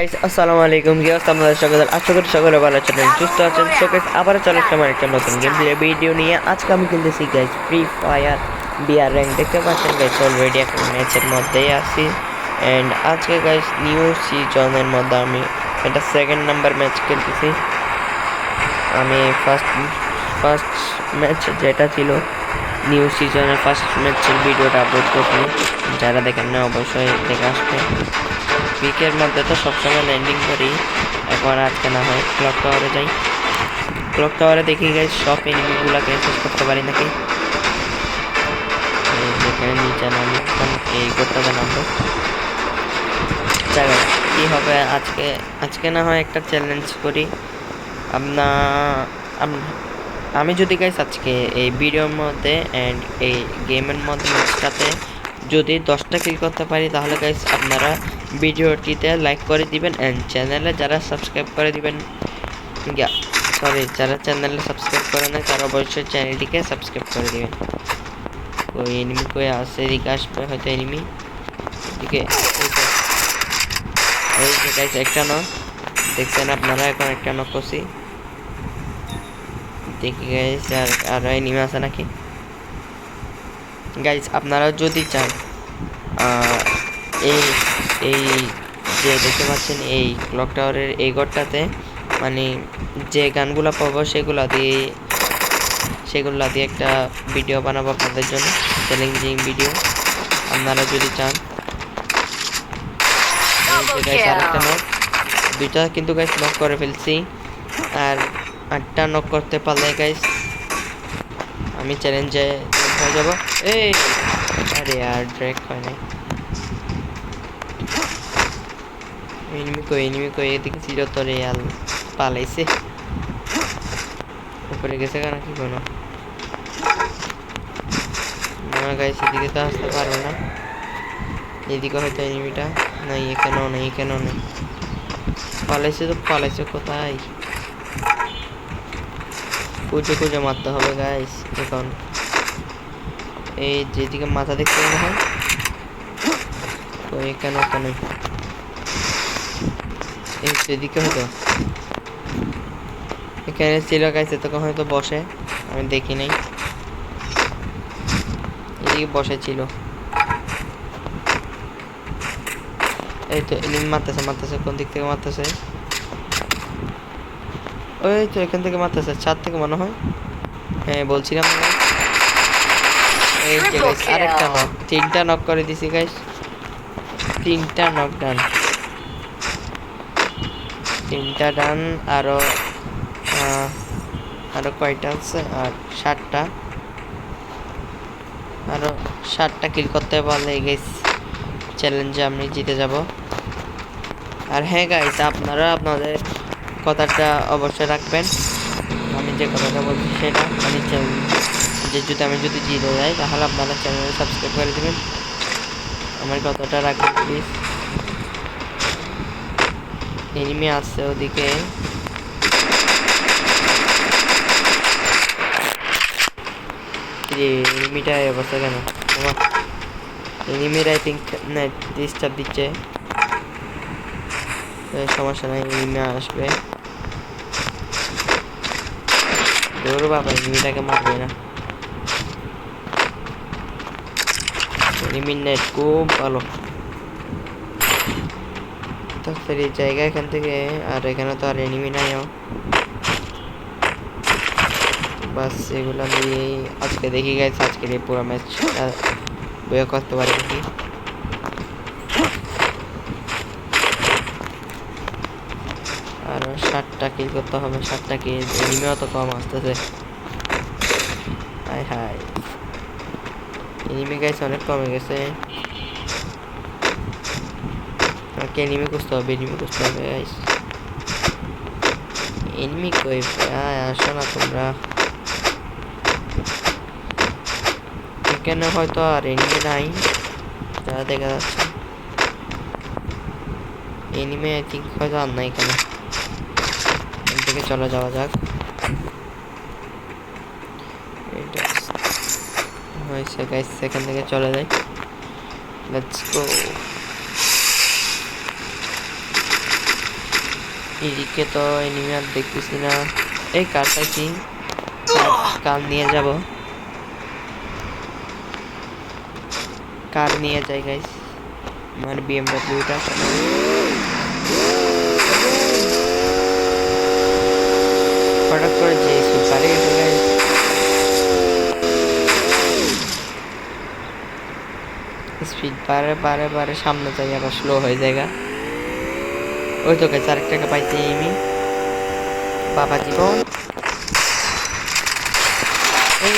Guys আসসালামু আলাইকুম কি অবস্থা আপনাদের সকলের আশা করি সকলে ভালো আছেন সুস্থ আছেন সো গাইস আবার চলে আসলাম একটা নতুন গেম প্লে ভিডিও নিয়ে আজকে আমি খেলতেছি guys free fire BR rank দেখতে পাচ্ছেন গাইস অলরেডি একটা ম্যাচের মধ্যেই আছি এন্ড আজকে গাইস নিউ সিজনের মধ্যে আমি এটা সেকেন্ড নাম্বার ম্যাচ খেলতেছি আমি ফার্স্ট ম্যাচ যেটা ছিল নিউ সিজনের ফার্স্ট ম্যাচের ভিডিওটা আপলোড করছি যারা দেখেন না অবশ্যই দেখে আসবেন পিকের মধ্যে তো সবসময় ল্যান্ডিং করি এখন আজকে না হয় ক্লক টাওয়ারে যাই ক্লক টাওয়ারে দেখি গাইস সব এনিমিগুলোকে শেষ করতে পারি নাকি যেখানে নিচে নামি এই করতে নামবো জায়গা কি হবে আজকে না হয় একটা চ্যালেঞ্জ করি আমি যদি গাইস আজকে এই ভিডিওর মধ্যে এন্ড এই গেমের মধ্যে ম্যাচটাতে যদি 10টা কিল করতে পারি তাহলে গাইস আপনারা ভিডিওটিতে লাইক করে দিবেন এন্ড চ্যানেলে যারা সাবস্ক্রাইব করে দিবেন যারা চ্যানেলে সাবস্ক্রাইব করে না তারা অবশ্যই চ্যানেলটিকে সাবস্ক্রাইব করে দিবেন ওই এনিমি কই আসে এদিকে আসবে হয়তো এনিমি এদিকে এই যে গাইস একটা নক দেখছেন আপনারা এখন একটা নক করছি দেখি গাইস আর এনিমি আছে নাকি গাইস আপনারা যদি চান এই এই যে দেখতে পাচ্ছেন এই ক্লক টাওয়ারের এই ঘরটাতে মানে যে গানগুলো পাবো সেগুলো দিয়ে একটা ভিডিও বানাবো আপনাদের জন্য চ্যালেঞ্জিং ভিডিও আপনারা যদি চান আরেকটা নক দুইটা কিন্তু গাইস নক করে ফেলছি আর 8টা নক করতে পারলে গাইস আমি চ্যালেঞ্জে হয়ে যাব এই আরে আর ড্র্যাগ হয় না এনিমি কই এদিকে ছিল তো রে আল পালাইছে উপরে গেছে কেন কি কোনো না গাইস এদিকে তো আসতে পারবে না এদিকে হয়তো এনিমিটা নাই এখানেও নেই পালাইছে কোথায় খুঁজে মারতে হবে গাইস এখন এই যেদিকে মাথা দেখতে মনে হয় তো এখানে এই সেদিকে হয়তো এখানে ছিল গাইস তখন হয়তো বসে আমি দেখি নাই এদিকে বসে ছিল এই তো এনিমি মারতেছে কোন দিক থেকে মারতেছে ওই তো এখান থেকে মারতেছে ছাদ থেকে মনে হয় হ্যাঁ বলছিলাম এই যে গাইস আরেকটা নক 3টা নক করে দিছি গাইস 3টা নক ডান 3টা ডান আরো কয়টা আছে আর 7টা কিল করতে পারলে গাইস চ্যালেঞ্জে আমি জিতে যাব আর হ্যাঁ গাইস আপনারা আপনাদের কথাটা অবশ্যই রাখবেন আমি যে কথাটা বলছি সেটা মানে আমি যদি জিতে যাই তাহলে আপনারা চ্যানেলে সাবস্ক্রাইব করে দেবেন আমার কথাটা রাখবেন প্লিজ এনিমি আছে ওদিকে এনিমিটা অবস্থা কেন এনিমির আই থিঙ্ক নেট ডিস্টার্ব দিচ্ছে সমস্যা নাই এনিমি আসবে দৌড় বাবা এনিমিটাকে মারবে না এনিমির নেট খুব ভালো তাড়াতাড়ি জায়গা এখান থেকে আর এখানে তো আর এনিমি নাই বাস এগুলো দিয়ে আজকে দেখি গাইস আজকের এই পুরো ম্যাচটা বয়ে করতে পারি নাকি আর 7টা কিল করতে হবে 7টা কিল এনিমিও তো কম আসতেছে হাই এনিমি গাইস অনেক কমে গেছে আমাকে এনিমি খুঁজতে হবে গাইস এনিমি কই আসো না তোমরা এখানে হয়তো আর এনিমি নাই যা দেখা যাচ্ছে এনিমি আই থিঙ্ক হয়তো আর নাই এখানে এখান থেকে চলে যাওয়া যাক এটা হয়েছে গাইস এখান থেকে চলে যাই লেটস গো এদিকে তো এনিমি আর দেখতেছি না। এই কার পাইছি, কার নিয়ে যাব, কার নিয়ে যাই গাইস। আমার বিএমডব্লিউটা হঠাৎ করে যে সুপারে গেছে গাইস। স্পিড বারে বারে বারে সামনে যাই আবার স্লো হয়ে যায়। ওই তো গাইস আরেক টাকা পাইছি আমি। বাবা জীবন এই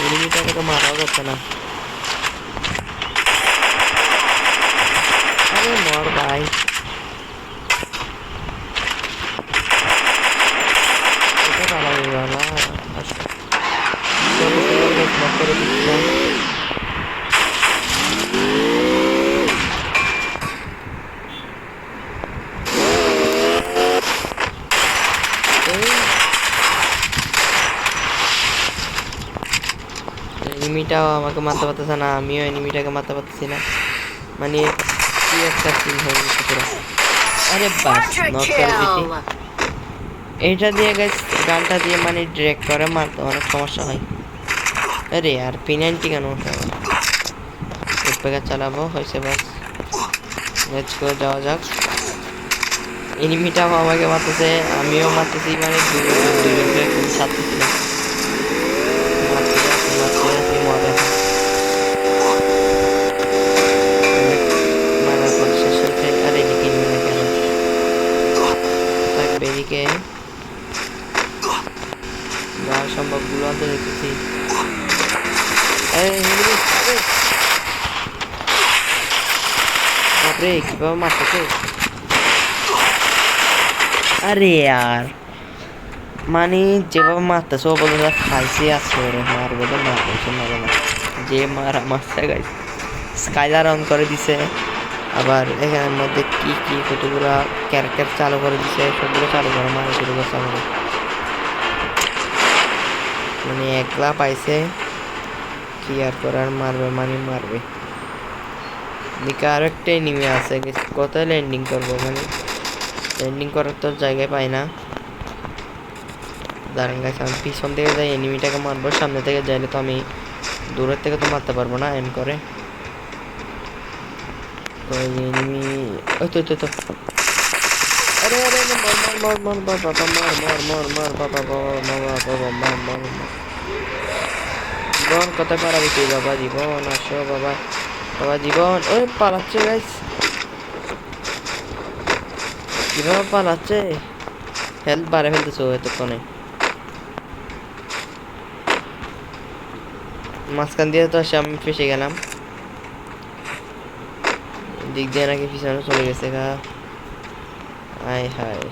এনিমিটাকে তো মারাও যাচ্ছে না। আরে মর ভাই, এটা পালাই বাবা। চলো চলো গাইস নক করে দিচ্ছিলাম। এনিমিটাও আমাকে মারতে পারতেছে না, আমিও এনিমিটাকে মারতে পারতেছি না। মানে কি একটা সিন হয়ে গেছে পুরো। আরে বাস নক করে দিছি। এইটা দিয়ে গাইস গানটা দিয়ে মানে ডিরেক্ট করে মারতে অনেক সমস্যা হয়। আরে আর P90 কেন উঠবে চালাবো হয়েছে বাস। লেটস গো যাওয়া যাক। এনিমিটাও আমাকে মারতেছে, আমিও মারতেছি, মানে দুজনকে খুব ছাড়তেছি না। মারার পর শেষ হয়েছে। আর এদিকে নিয়ে কেন থাকবে, এদিকে যা সম্ভব গুলো আনতে দেখতেছি। বাপরে কিভাবে মারতেছে। আরে আর মানে যেভাবে মারতেছে ও বলে খাইছে আছে, ওরে মারবো তো মারতেছে মারে না। যে মারা মারছে গাইছে। স্কাইলার অন করে দিছে, আবার এখানের মধ্যে কি কি কতগুলো ক্যারেক্টার চালু করে দিছে, সবগুলো চালু করে মারা শুরু করছে আমাকে। মানে একলা পাইছে, কি আর করার, মারবে মানে মারবে। দিকে আরো একটা এনিমি আছে, কোথায় ল্যান্ডিং করবো, মানে ল্যান্ডিং করার তো জায়গায় পাই না। দাঁড়ান গাইস আমি পিছন থেকে যাই, এনিমিটাকে মারবো। সামনে থেকে যাইলে তো আমি দূরের থেকে তো মারতে পারবো না এম করে। তো এনিমি ওই তো তো আরে আরে মার মার মার মার বাবা মার মার মার মার বাবা বাবা মার মার মার। জীবন কত পারাবি তুই বাবা, জীবন আসো বাবা, বাবা জীবন। ওই পালাচ্ছে গাইস, কিভাবে পালাচ্ছে। হেলথ বাড়ে ফেলতেছে এতক্ষণে। মাঝখান দিয়ে তো আমি ফেসে গেলাম, দিক দিয়ে নাকি পিছনে চলে গেছে গা। আয় হায়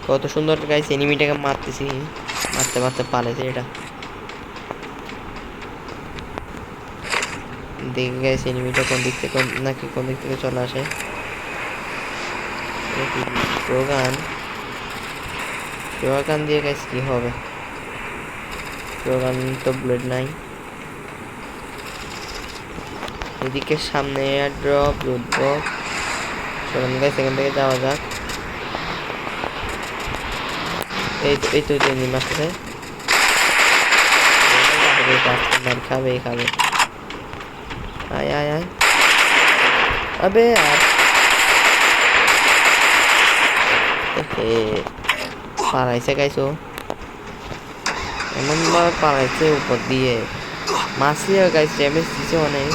কত সুন্দর গাইস, এনিমিটাকে মারতেছি, মারতে মারতে পালাইছে এটা। দেখে গাইস এনিমিটা কোন দিক থেকে নাকি কোন দিক থেকে চলে আসে। স্লোগান দিয়ে গাইস কি হবে, স্লোগান তো বুলেট নাই। এদিকে সামনে ড্রপ উঠবো, চলুন গাইস এখান থেকে যাওয়া যাক। এই তো এনিমি আসছে, খাবে খাবে। আয় আয় আয়, আবে আর পালাইছে গাইছো, এমন ভাবে পালাইছে উপর দিয়ে। মাসিও গাইস ড্যামেজ দিছে অনেক,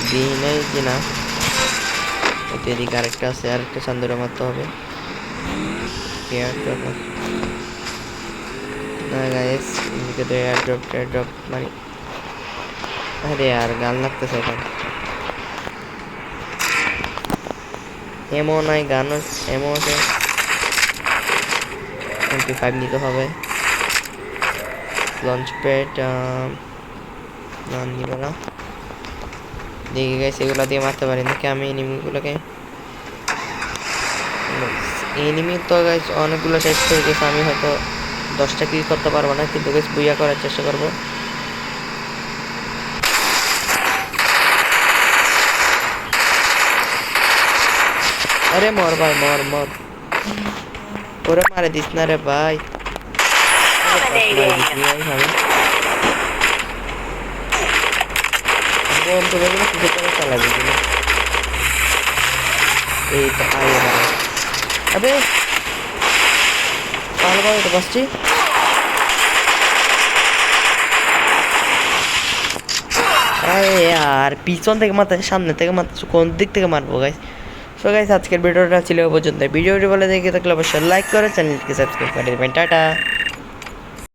দিই নাই যে না। এদিকে আরেকটা আছে, আরেকটা চান্দুরা মারতে হবে। না গাইস এদিকে তো এয়ারড্রপ মানে আরে আর গান লাগতেছে এখন। এমন নাই গান, এমন আছে। MP5 নিতে হবে। লঞ্চ প্যাড না নিব না। দেখে গেছে এগুলো দিয়ে মারতে পারি নাকি আমি এনিমিগুলোকে। এনিমি তো গাইস অনেকগুলো শেষ হয়ে গেছে, আমি হয়তো 10টা কিল করতে পারবো না, কিন্তু গাইস বুইয়া করার চেষ্টা করবো। আরে মর ভাই মর মর, ওরে মারে দিস না রে ভাই। বন্ধু বেগুলো কিছু করে চালাবি কিনা, এই তো আয়ে মারে। আবে পাল ভাই তো বসছি। আরে আর পিছন থেকে মারতে, সামনে থেকে মারতে, কোন দিক থেকে মারবো গাইস? সো গাইস আজকের ভিডিওটা ছিল এ পর্যন্ত। ভিডিওটি ভালো দেখে থাকলে অবশ্যই লাইক করে চ্যানেলটিকে সাবস্ক্রাইব করে দেবেন। টাটা।